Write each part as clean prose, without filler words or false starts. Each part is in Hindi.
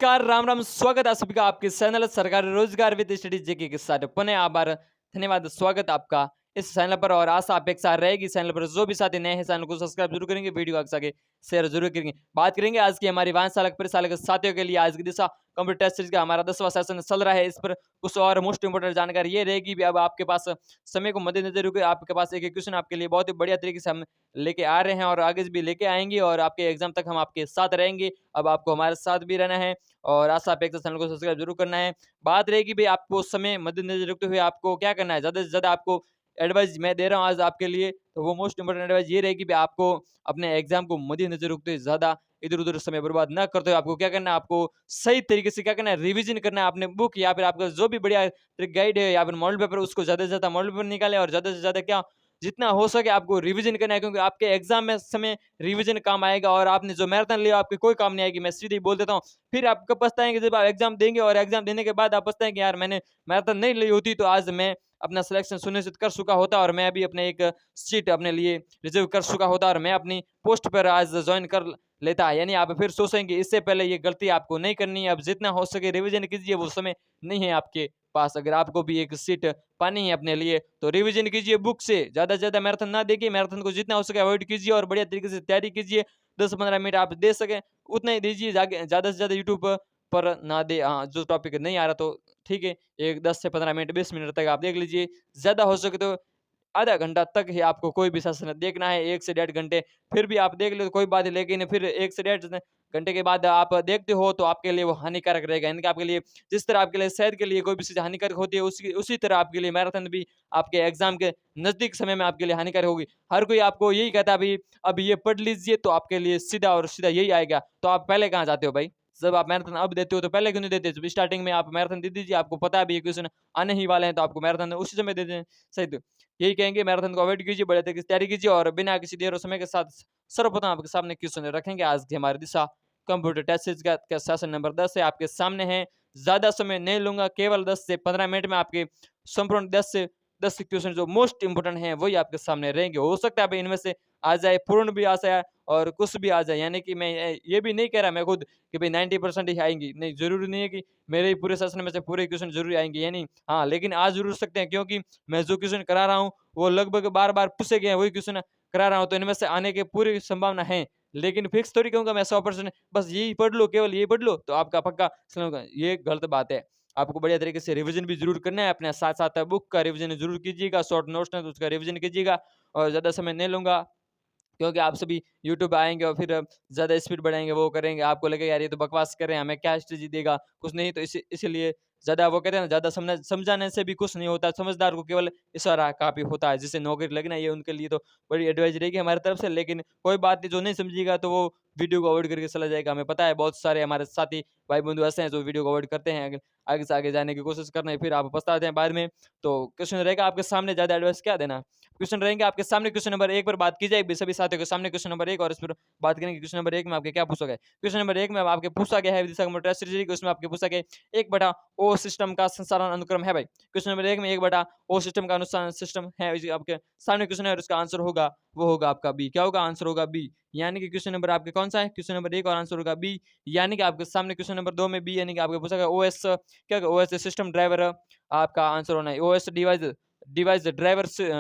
नमस्कार, राम राम, स्वागत है सभी का आपके चैनल सरकारी रोजगार विद स्टडी जेके के साथ पुनः आभार, धन्यवाद, स्वागत आपका इस चैनल पर। और आशा अपेक्षा रहेगी चैनल पर जो भी साथी नए हैं चैनल को सब्सक्राइब जरूर करेंगे, वीडियो आगे शेयर जरूर करेंगे। बात करेंगे आज की हमारी वाहन चालक परिचालक साथियों के लिए आज की दिशा कंप्यूटर टेस्ट सीरीज का हमारा 10वां सेशन चल रहा है। इस पर कुछ और मोस्ट इंपोर्टेंट जानकारी ये रहेगी भी अब आपके पास समय को मद्देनजर रखकर आपके पास एक क्वेश्चन आपके लिए बहुत ही बढ़िया तरीके से हम लेके आ रहे हैं और आगे भी लेके आएंगे और आपके एग्जाम तक हम आपके साथ रहेंगे। अब आपको हमारे साथ भी रहना है और आशा अपेक्षा चैनल को सब्सक्राइब जरूर करना है। बात रहेगी भाई आपको समय मद्देनजर रखते हुए आपको क्या करना है, ज़्यादा से ज़्यादा आपको एडवाइस मैं दे रहा हूँ आज आपके लिए, तो वो मोस्ट इंपोर्टेंट एडवाइस ये रहेगी भाई आपको अपने एग्जाम को मद्देनजर रखते हुए ज़्यादा इधर-उधर समय बर्बाद ना करते हुए आपको क्या करना है, आपको सही तरीके से क्या करना है, रिवीजन करना है। आपने बुक या फिर आपका जो भी बढ़िया गाइड है या फिर मॉडल पेपर उसको ज़्यादा से ज़्यादा मॉडल पेपर निकालें और ज़्यादा से ज़्यादा क्या जितना हो सके आपको रिवीजन करना है, क्योंकि आपके एग्जाम में समय रिवीजन काम आएगा और आपने जो मैराथन लिया आपकी कोई काम नहीं आएगी। मैं सीधे ही बोल देता हूँ। फिर आप कब पछताएंगे जब आप एग्जाम देंगे और एग्जाम देने के बाद आप पछताएंगे यार मैंने मैराथन नहीं ली होती तो आज मैं अपना सिलेक्शन सुनिश्चित कर चुका होता और मैं अभी अपने एक सीट अपने लिए रिजर्व कर चुका होता और मैं अपनी पोस्ट पर आज ज्वाइन कर लेता। यानी आप फिर सोचेंगे इससे पहले ये गलती आपको नहीं करनी है। अब जितना हो सके रिवीजन कीजिए, वो समय नहीं है आपके पास। अगर आपको भी एक सीट पानी है अपने लिए तो रिवीजन कीजिए बुक से, ज़्यादा से ज़्यादा मैराथन ना देखिए, मैराथन को जितना हो सके अवॉइड कीजिए और बढ़िया तरीके से तैयारी कीजिए। 10-15 मिनट आप दे सकें उतना ही दीजिए, ज़्यादा से ज़्यादा यूट्यूब पर ना दे। हाँ, जो टॉपिक नहीं आ रहा तो ठीक है, एक 10 से 15 मिनट 20 मिनट तक आप देख लीजिए। ज़्यादा हो सके तो आधा घंटा तक ही आपको कोई भी सेशन देखना है, 1 से डेढ़ घंटे फिर भी आप देख लो तो कोई बात नहीं, लेकिन फिर 1 से डेढ़ घंटे के बाद आप देखते हो तो आपके लिए वो हानिकारक रहेगा। यानी कि आपके लिए जिस तरह आपके लिए सेहत के लिए कोई भी चीज़ हानिकारक होती है उसी तरह आपके लिए मैराथन भी आपके एग्ज़ाम के नज़दीक समय में आपके लिए हानिकारक होगी। हर कोई आपको यही कहता है अभी अब ये पढ़ लीजिए तो आपके लिए सीधा और सीधा यही आएगा। तो आप पहले कहाँ जाते हो भाई? जब आप मैराथन अब देते हो तो पहले क्यों नहीं देते? जब स्टार्टिंग में आप मैराथन दे दीजिए, आपको पता है अभी ये क्वेश्चन आने ही वाले हैं तो आपको मैराथन उसी समय दे दें। सही तो यही कहेंगे, मैराथन को अवॉइड कीजिए, बढ़िया तरीके से तैयारी कीजिए और बिना किसी देर और समय के साथ सर्वप्रथम आपके सामने क्वेश्चन रखेंगे। आज की हमारी दिशा कंप्यूटर टेस्ट सीरीज का सेशन नंबर 10 है, आपके सामने है। ज़्यादा समय नहीं लूँगा, केवल 10 से 15 मिनट में आपके संपूर्ण 10 क्वेश्चन जो मोस्ट इंपोर्टेंट हैं वही आपके सामने रहेंगे। हो सकता है भाई इनमें से आ जाए, पूर्ण भी आ जाए और कुछ भी आ जाए। यानी कि मैं ये भी नहीं कह रहा मैं खुद कि भाई 90% ही आएँगी। नहीं, ज़रूरी नहीं है कि मेरे ही पूरे सेशन में से पूरे क्वेश्चन ज़रूर आएँगे, यानी हाँ, लेकिन आ ज़रूर सकते हैं, क्योंकि मैं जो क्वेश्चन करा रहा हूँ वो लगभग बार-बार पूछे गए हैं, वही क्वेश्चन करा रहा हूँ, तो इनमें से आने की पूरी संभावना है। लेकिन फिक्स थोड़ी कहूँगा मैं 100% बस यही पढ़ लो, केवल यही पढ़ लो तो आपका पक्का सही होगा, ये गलत बात है। आपको बढ़िया तरीके से रिवीजन भी ज़रूर करना है, अपने साथ-साथ बुक का रिवीजन ज़रूर कीजिएगा, शॉर्ट नोट्स हैं तो उसका रिवीजन कीजिएगा। और ज़्यादा समय नहीं लूँगा, क्योंकि आप सभी यूट्यूब आएँगे और फिर ज़्यादा स्पीड बढ़ाएँगे, वो करेंगे, आपको लगेगा यार ये तो बकवास कर रहे हैं, हमें क्या स्ट्रेटजी देगा, कुछ नहीं। तो इसीलिए ज़्यादा वो कहते हैं ना, ज़्यादा समझाने से भी कुछ नहीं होता, समझदार को केवल इशारा काफ़ी होता है। जिससे नौकरी लगना ये उनके लिए तो बड़ी एडवाइस रहेगी हमारी तरफ से। लेकिन कोई बात नहीं, जो नहीं समझेगा तो वो वीडियो को अवॉइड करके चला जाएगा। हमें पता है बहुत सारे हमारे साथी भाई-बंधु ऐसे हैं जो वीडियो को अवॉइड करते हैं, आगे से आगे जाने की कोशिश करते हैं, फिर आप पछताते हैं बाद में। तो क्वेश्चन रहेगा आपके सामने, ज़्यादा एडवाइस क्या देना। क्वेश्चन रहेंगे आपके सामने, क्वेश्चन नंबर 1 पर बात की जाएगी सभी साथियों के सामने। क्वेश्चन नंबर 1 और इस पर बात करेंगे। क्वेश्चन नंबर 1 में आपके क्या पूछा गया है? क्वेश्चन नंबर 1 में अब आपके पूछा गया है विदिशा कंप्यूटर स्ट्रेटजी, उसमें आपके पूछा गया 1/O सिस्टम का संचालन अनुक्रम है भाई। क्वेश्चन नंबर 1 में 1/O सिस्टम का अनुसार सिस्टम है, इसी आपके सामने क्वेश्चन है और इसका आंसर होगा वो होगा आपका बी। क्या होगा? आंसर होगा बी। यानी कि क्वेश्चन नंबर आपके कौन सा है? क्वेश्चन नंबर 1 और आंसर होगा बी। यानी कि आपके सामने क्वेश्चन नंबर 2 में बी, यानी कि आपके पूछा गया ओएस क्या ओएस सिस्टम ड्राइवर आपका आंसर होना है। ओएस डिवाइस डिवाइस ड्राइवर से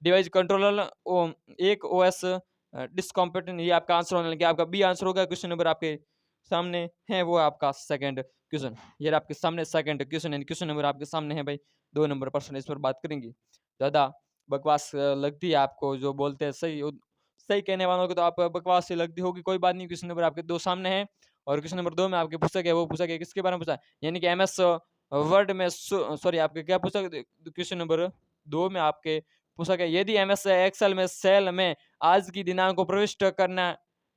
डिवाइस कंट्रोलर एक ओएस डिस्कम्पेटेंट, ये आपका आंसर होने लगे। आपका बी आंसर होगा। क्वेश्चन नंबर आपके सामने है वो आपका सेकंड क्वेश्चन। ये आपके सामने सेकंड क्वेश्चन है। क्वेश्चन नंबर आपके सामने है भाई 2 नंबर प्रश्न, इस पर बात करेंगे। ज़्यादा बकवास लगती है आपको, जो बोलते हैं सही कहने वालों को तो आप बकवास से लगती होगी, कोई बात नहीं। क्वेश्चन नंबर आपके 2 सामने है और क्वेश्चन नंबर 2 में आपके पूछा गया, वो पूछा गया किसके बारे में पूछा है? यानी कि एमएस वर्ड में सॉरी आपके क्या पूछा गया? क्वेश्चन नंबर 2 में आपके पूछा गया यदि एमएस एक्सेल में सेल में आज की दिनांक को प्रविष्ट करना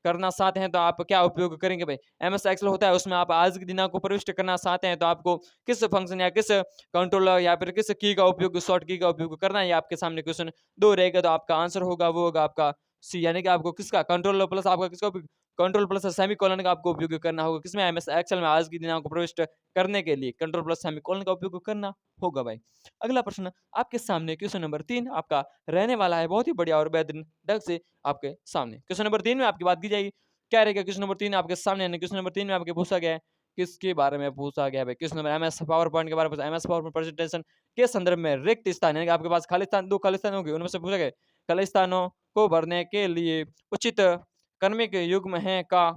करना चाहते हैं तो आप क्या उपयोग करेंगे भाई? एमएस एक्सेल होता है, उसमें आप आज की दिनांक को प्रविष्ट करना चाहते हैं तो आपको किस फंक्शन या किस कंट्रोलर या फिर किस की का उपयोग, शॉर्ट की का उपयोग करना है। ये आपके सामने क्वेश्चन 2 रहेगा, तो आपका आंसर होगा वो होगा आपका सी। यानी कि आपको किसका कंट्रोलर प्लस आपका किसका उपयोग, कंट्रोल प्लस सेमीकोलन का आपको उपयोग करना होगा। किसमें? एमएस एक्सेल में आज की दिनांक को प्रविष्ट करने के लिए कंट्रोल प्लस सेमीकोलन का उपयोग करना होगा भाई। अगला प्रश्न आपके सामने क्वेश्चन नंबर 3 आपका रहने वाला है, बहुत ही बढ़िया और बेहतरीन ढंग से आपके सामने। क्वेश्चन नंबर 3 में आपकी बात की जाएगी। क्या रहेगा? क्वेश्चन नंबर 3 आपके सामने, यानी क्वेश्चन नंबर 3 में आपके पूछा गया है किसके बारे में पूछा गया है भाई? Question number MS power point के बारे में पूछा। एमएस पावर पॉइंट प्रेजेंटेशन के संदर्भ में रिक्त स्थान यानी कि आपके पास खाली स्थान 2 खाली स्थान होंगे, उनमें से पूछा गया खाली स्थानों को भरने के लिए उचित क्रमिक युग्म है का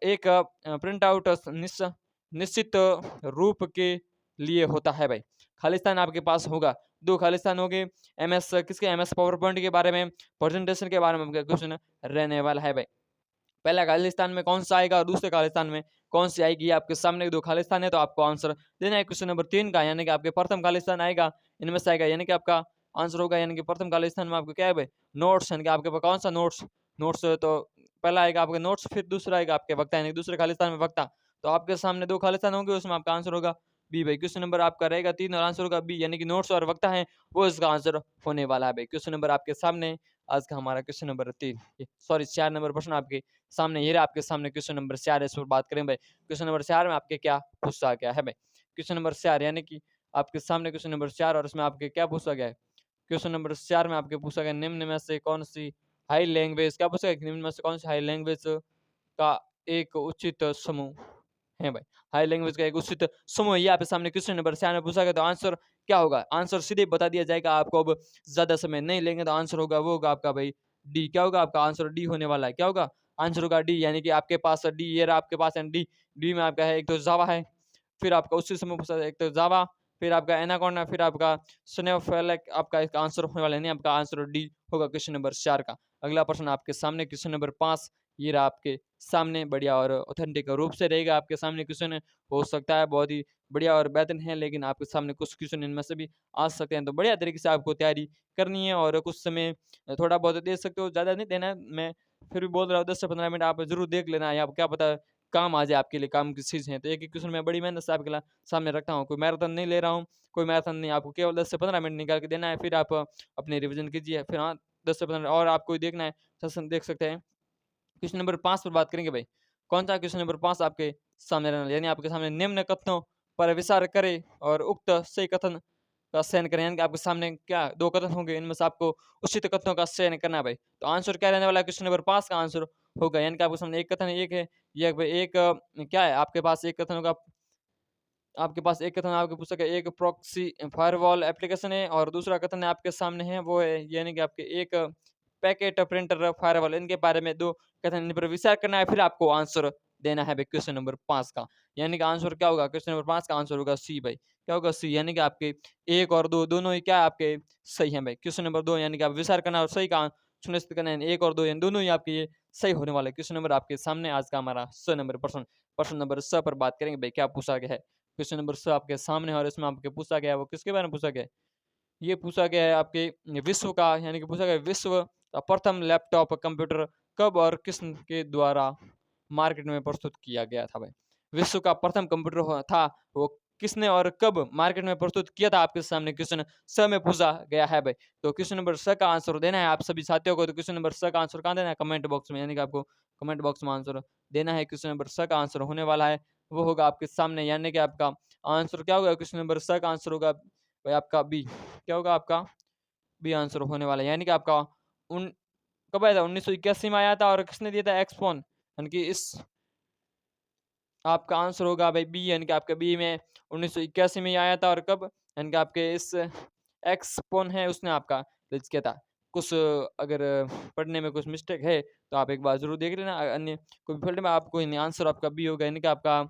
एक प्रिंट आउट निश्चित रूप के लिए होता है भाई। खाली स्थान आपके पास होगा, 2 खाली स्थान होंगे। एमएस पावर पॉइंट के बारे में, प्रेजेंटेशन के बारे में क्वेश्चन रहने वाला है भाई। पहला खालिस्तान में कौन सा आएगा और दूसरे खालिस्तान में कौन सी आएगी, आपके सामने 2 खालिस्तान है तो आपको आंसर देना है क्वेश्चन नंबर 3 का, यानी कि आपके प्रथम खालिस्तान आएगा, इनमें से आएगा, यानी कि आपका आंसर होगा, यानी कि प्रथम खालिस्तान में आपको क्या है भाई? नोट्स, यानी कि आपके पास कौन सा नोट्स? नोट्स तो पहला आएगा आपके नोट्स, फिर दूसरा आएगा आपके वक्ता, यानी कि दूसरे खालिस्तान में वक्ता। तो आपके सामने 2 खालिस्तान होंगे, उसमें आपका आंसर होगा बी भाई। क्वेश्चन नंबर आपका रहेगा 3 और आंसर होगा बी, यानी कि नोट्स और वक्ता है वो इसका आंसर होने वाला है भाई। क्वेश्चन नंबर आपके सामने आज का हमारा क्वेश्चन नंबर 3 सॉरी 4 नंबर प्रश्न आपके सामने, ये रहा आपके सामने क्वेश्चन नंबर 4 है, इस पर बात करें भाई। क्वेश्चन नंबर 4 में आपके क्या पूछा गया है भाई? क्वेश्चन नंबर 4 यानी कि आपके सामने क्वेश्चन नंबर 4 और इसमें आपके क्या पूछा गया है? क्वेश्चन नंबर 4 में आपके पूछा गया निम्न में से कौन सी हाई लैंग्वेज क्या पूछा गया? निम्न में से कौन सी हाई लैंग्वेज का एक उचित समूह है भाई? हाई लैंग्वेज का एक उचित समूह ये आपके सामने क्वेश्चन नंबर 4 में पूछा गया, तो आंसर क्या होगा? आंसर सीधे बता दिया जाएगा आपको, अब ज़्यादा समय नहीं लेंगे, तो आंसर होगा वो होगा आपका भाई डी। क्या होगा आपका आंसर? डी होने वाला है। क्या होगा? आंसर होगा डी, यानी कि आपके पास डी, ये रहा आपके पास डी। डी में आपका है एक तो जावा है, फिर आपका उसी समूह पूछा एक तो जावा, फिर आपका एनाकोंडा, फिर आपका स्नोफेलेक, आपका इसका आंसर होने वाला है नहीं, आपका आंसर डी होगा क्वेश्चन नंबर 4 का। अगला प्रश्न आपके सामने क्वेश्चन नंबर 5 ये रहा आपके सामने, बढ़िया और ऑथेंटिक रूप से रहेगा आपके सामने क्वेश्चन, हो सकता है बहुत ही बढ़िया और बेहतरीन है, लेकिन आपके सामने कुछ क्वेश्चन इनमें से भी आ सकते हैं, तो बढ़िया तरीके से आपको तैयारी करनी है और कुछ समय थोड़ा बहुत दे सकते हो, ज़्यादा नहीं देना है। मैं फिर भी बोल रहा हूँ 10 से 15 मिनट आप ज़रूर देख लेना है, आप क्या पता काम आ जाए आपके लिए, काम की चीज़ है। तो एक-एक क्वेश्चन मैं बड़ी मेहनत से आपके सामने रखता हूँ, कोई मैराथन नहीं ले रहा हूँ, कोई मैराथन नहीं, आपको केवल 10 से 15 मिनट निकाल के देना है, फिर आप अपनी रिवीजन कीजिए, फिर हाँ 10 से 15 और आपको देखना है, सेशन देख सकते हैं। क्वेश्चन नंबर 5 पर बात करेंगे भाई। कौन-सा क्वेश्चन नंबर 5 आपके सामने रहना यानी आपके सामने निम्न कथनों पर विचार करें और उक्त सही कथन का चयन करें, यानी कि आपके सामने क्या 2 कथन होंगे, इनमें से आपको उचित कथनों का चयन करना है भाई। तो आंसर क्या रहने वाला है? क्वेश्चन नंबर 5 का आंसर होगा, यानी कि आपके सामने एक कथन एक है, ये भाई एक क्या है आपके पास एक कथन होगा, आपके पास एक कथन आपके पूछा गया, एक प्रॉक्सी फायरवॉल एप्लीकेशन है और दूसरा कथन है आपके सामने है वो है, यानी कि आपके एक पैकेट प्रिंटर फायरवॉल, इनके बारे में 2 कथन, इन पर विचार करना है, फिर आपको आंसर देना है भाई क्वेश्चन नंबर 5 का। यानी कि आंसर क्या होगा? क्वेश्चन नंबर 5 का आंसर होगा सी भाई। क्या होगा? सी, यानी कि आपके 1 और 2 दोनों ही क्या है आपके सही हैं भाई। क्वेश्चन नंबर 2 यानी कि आप विचार करना और सही का सुनिश्चित करना है, 1 और 2 यानी दोनों ही आपके ये सही होने वाले। क्वेश्चन नंबर आपके सामने आज का हमारा 6 नंबर प्रश्न, प्रश्न नंबर 6 पर बात करेंगे भाई, क्या पूछा गया है? क्वेश्चन नंबर 6 आपके सामने है और इसमें आपके पूछा गया है वो किसके बारे में पूछा गया है? ये पूछा गया है आपके विश्व का, यानी कि पूछा गया है विश्व का प्रथम लैपटॉप कंप्यूटर कब और किस के द्वारा मार्केट में प्रस्तुत किया गया था भाई? विश्व का प्रथम कंप्यूटर था वो किसने और कब मार्केट में प्रस्तुत किया था? आपके सामने क्वेश्चन स में पूछा गया है भाई। तो क्वेश्चन नंबर स का आंसर देना है आप सभी साथियों को, तो क्वेश्चन नंबर स का आंसर कहाँ देना है? कमेंट बॉक्स में, यानी कि आपको कमेंट बॉक्स में आंसर देना है। क्वेश्चन नंबर स का आंसर होने वाला है वो होगा आपके सामने, यानी कि आपका आंसर क्या होगा? क्वेश्चन नंबर स का आंसर होगा भाई आपका बी। क्या होगा आपका? बी आंसर होने वाला है, यानी कि आपका उन कब आया था? 1981 में आया था और किसने दिया था? एक्सपॉन, यानी कि इस आपका आंसर होगा भाई बी, यानी कि आपका बी में 1981 में ही आया था और कब? यानी कि आपके इस एक्सपॉन है उसने आपका रिलीज़ किया था। कुछ अगर पढ़ने में कुछ मिस्टेक है तो आप एक बार ज़रूर देख लेना, अन्य कोई भी फील्ड में आपको आंसर आपका बी होगा, यानी कि आपका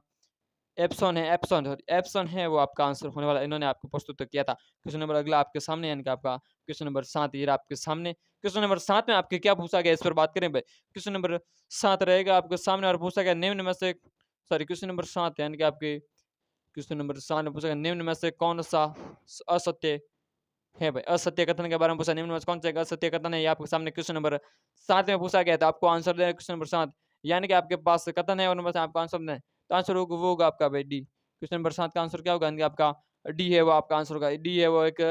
एप्सॉन है, एप्सॉन सॉरी एप्सॉन है वो आपका आंसर होने वाला है, इन्होंने आपको प्रस्तुत किया था। क्वेश्चन नंबर अगला आपके सामने, यानी कि आपका क्वेश्चन नंबर 7 ये रहा आपके सामने। क्वेश्चन नंबर 7 में आपके क्या पूछा गया इस पर बात करें भाई। क्वेश्चन नंबर 7 रहेगा आपके सामने और पूछा गया निम्न में से सॉरी क्वेश्चन नंबर 7 यानी कि आपके क्वेश्चन नंबर 7 में पूछा गया निम्न में से कौन-सा असत्य है भाई? असत्य कथन के बारे में पूछा, निम्न में से कौन सा एक असत्य कथन है? ये आपके सामने क्वेश्चन नंबर 7 में पूछा गया था, आपको आंसर देना है क्वेश्चन नंबर 7, यानी कि आपके पास कथन है और उनमें से आपको आंसर देना है। तो आंसर होगा वो होगा आपका भाई डी। क्वेश्चन नंबर 7 का आंसर क्या होगा? यानी कि आपका डी है वो आपका आंसर होगा। डी है वो एक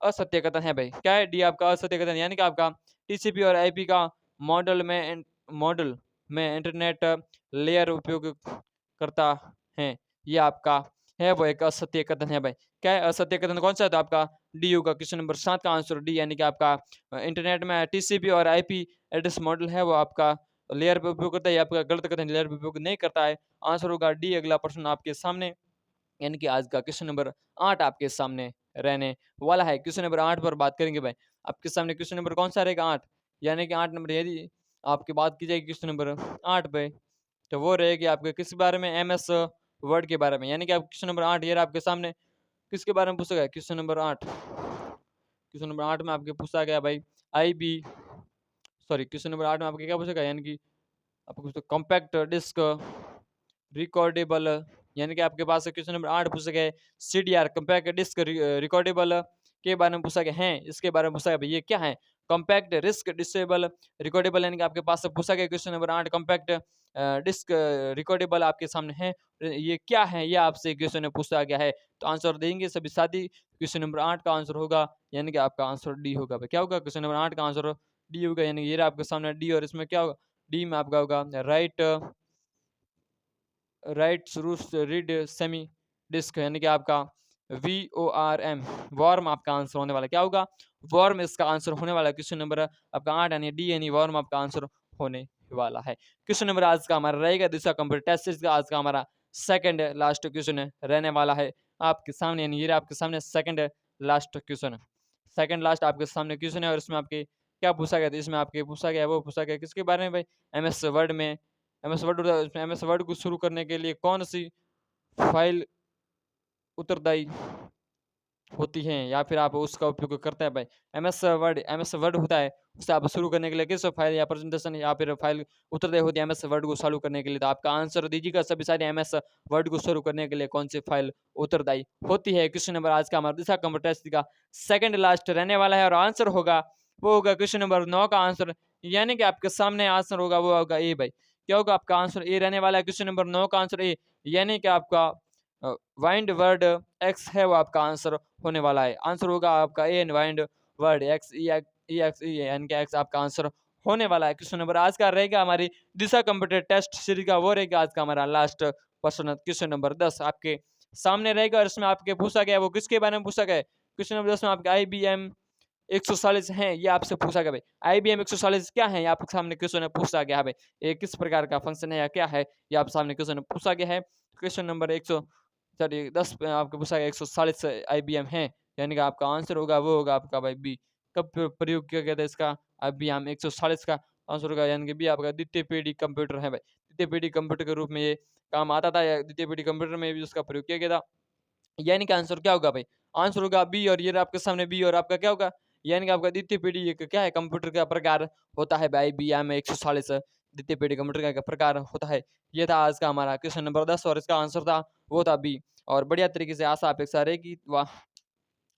असत्य कथन है भाई। क्या है? डी आपका असत्य कथन, यानी कि आपका टीसीपी और आईपी का मॉडल में इंटरनेट लेयर उपयोग करता है। ये आपका है वो एक असत्य कथन है भाई। क्या है असत्य कथन कौन-सा है? तो आपका डी होगा क्वेश्चन नंबर 7 का आंसर डी, यानी कि आपका इंटरनेट में टीसीपी और आईपी एड्रेस मॉडल है वो आपका लेयर पे उपयोग करता है, ये आपका गलत कथन लेयर पे उपयोग नहीं करता है। आंसर होगा डी। अगला प्रश्न आपके सामने, यानी कि आज का क्वेश्चन नंबर 8 आपके सामने रहने वाला है। क्वेश्चन नंबर 8 पर बात करेंगे भाई। आपके सामने क्वेश्चन नंबर कौन-सा रहेगा? 8, यानी कि 8 नंबर यदि आपकी बात की जाएगी क्वेश्चन नंबर 8 पे, तो वो रहेगी आपके किस बारे में? एमएस वर्ड के बारे में। यानी कि आप क्वेश्चन नंबर 8 ये रहा आपके सामने, किसके बारे में पूछा गया? क्वेश्चन नंबर 8, क्वेश्चन नंबर 8 में आपके पूछा गया भाई आईबी सॉरी क्वेश्चन नंबर 8 में आपके क्या पूछा गया? यानी कि आपको पूछा कॉम्पैक्ट डिस्क रिकॉर्डेबल, यानी कि आपके पास क्वेश्चन नंबर 8 पूछा गया है सीडीआर कॉम्पैक्ट डिस्क रिकॉर्डेबल के बारे में पूछा गया है। इसके बारे में पूछा गया भाई ये क्या है? कॉम्पैक्ट डिस्क डिसेबल रिकॉर्डेबल, यानी कि आपके पास से पूछा गया question number 8 compact disc recordable आपके सामने है। ये क्या है? ये आपसे क्वेश्चन में पूछा गया है। तो आंसर देंगे सभी साथी। क्वेश्चन नंबर 8 का आंसर होगा, यानी कि आपका आंसर डी होगा भाई। क्या होगा? क्वेश्चन नंबर 8 का आंसर डी होगा, यानी कि ये रहा आपके सामने डी, और इसमें क्या होगा? डी में आपका होगा राइट रीड सेमी डिस्क, यानी कि आपका VORM वॉर्म आपका आंसर होने वाला है। क्या होगा? वॉर्म इसका आंसर होने वाला है। क्वेश्चन नंबर आपका 8 यानी डी यानी वॉर्म आपका आंसर होने वाला है। क्वेश्चन नंबर आज का हमारा रहेगा दूसरा कंप्यूटर टेस्ट सीरीज का आज का हमारा सेकंड लास्ट क्वेश्चन रहने वाला है आपके सामने, यानी ये आपके सामने second last question, second last आपके सामने क्वेश्चन है। और इसमें आपके क्या पूछा गया था? इसमें आपके पूछा गया वो पूछा गया किसके बारे में भाई? एमएस वर्ड में। एमएस वर्ड एमएस वर्ड को शुरू करने के लिए कौन सी फाइल उत्तरदायी होती हैं, या फिर आप उसका उपयोग करते हैं भाई? एमएस वर्ड होता है, उसे आप शुरू करने के लिए किस फाइल या प्रेजेंटेशन या फिर फाइल उत्तरदायी होती है एमएस वर्ड को चालू करने के लिए? तो आपका आंसर दीजिएगा सभी सारे। एमएस वर्ड को शुरू करने के लिए कौन सी फाइल उत्तरदायी होती है? क्वेश्चन नंबर आज का हमारा दूसरा कंप्यूटर टेस्ट का सेकंड लास्ट रहने वाला है, और आंसर होगा वो होगा क्वेश्चन नंबर 9 का आंसर, यानी कि आपके सामने आंसर होगा वो होगा ए भाई। क्या होगा? आपका आंसर ए रहने वाला है। क्वेश्चन नंबर 9 का आंसर ए, यानी कि आपका वाइंड वर्ड एक्स है वो आपका आंसर होने वाला है। आंसर होगा आपका A N wind word x ई यानी कि एक्स आपका आंसर होने वाला है। क्वेश्चन नंबर आज का रहेगा हमारी दिशा कंप्यूटर टेस्ट सीरीज का, वो रहेगा आज का हमारा लास्ट प्रश्न क्वेश्चन नंबर 10 आपके सामने रहेगा। और इसमें आपके पूछा गया वो किसके बारे में पूछा गया? क्वेश्चन नंबर 10 में आपके IBM 140 हैं, ये आपसे पूछा गया भाई। IBM 140 क्या है? ये आपके सामने क्वेश्चन पूछा गया है भाई। ये किस प्रकार का फंक्शन है या क्या है? ये आप सामने क्वेश्चन पूछा गया है। क्वेश्चन नंबर 10 पे आपको पूछा गया 140 IBM है, यानी कि आपका आंसर होगा वो होगा आपका भाई बी। कब प्रयोग किया गया था इसका? IBM 140 का आंसर होगा, यानी कि बी आपका द्वितीय पीढ़ी कंप्यूटर है भाई। द्वितीय पीढ़ी कंप्यूटर के रूप में ये काम आता था, या द्वितीय पीढ़ी कंप्यूटर में भी उसका प्रयोग किया गया था। यानी कि आंसर क्या होगा भाई? आंसर होगा बी, और ये रहा आपके सामने बी, और आपका क्या होगा? यानी कि आपका द्वितीय पीढ़ी एक क्या है? कंप्यूटर का प्रकार होता है भाई। IBM 140 द्वितीय पीढ़ी कंप्यूटर का प्रकार होता है। ये था आज का हमारा क्वेश्चन नंबर 10, और इसका आंसर था वो था बी। और बढ़िया तरीके से आशा अपेक्षा रहेगी वाह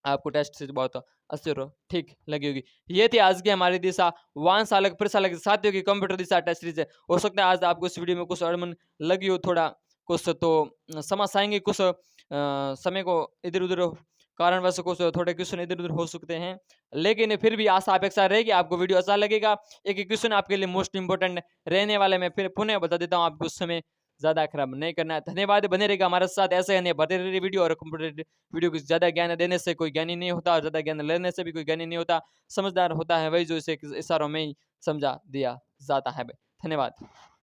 आपको टेस्ट से बहुत अच्छी और ठीक लगी होगी। ये थी आज की हमारी दिशा वाहन चालक परिचालक साथियों की कंप्यूटर दिशा टेस्ट सीरीज है। हो सकता है आज आपको इस वीडियो में कुछ अड़मन लगी हो, थोड़ा कुछ तो समझ आएंगे, कुछ समय को इधर उधर कारणवश कुछ थोड़े क्वेश्चन इधर उधर हो सकते हैं, लेकिन फिर भी आशा अपेक्षा रहेगी आपको वीडियो अच्छा लगेगा। एक क्वेश्चन आपके लिए मोस्ट इंपोर्टेंट रहने वाले, मैं फिर पुनः बता देता हूँ आपको, उस समय ज़्यादा खराब नहीं करना है। धन्यवाद, बने रहेगा हमारे साथ ऐसे अन्य बढ़ते रहिए वीडियो। और कंप्यूटर वीडियो को ज़्यादा ज्ञान देने से कोई ज्ञानी नहीं होता, और ज़्यादा ज्ञान लेने से भी कोई ज्ञानी नहीं होता। समझदार होता है वही जो इसे इशारों में ही समझा दिया जाता है। धन्यवाद।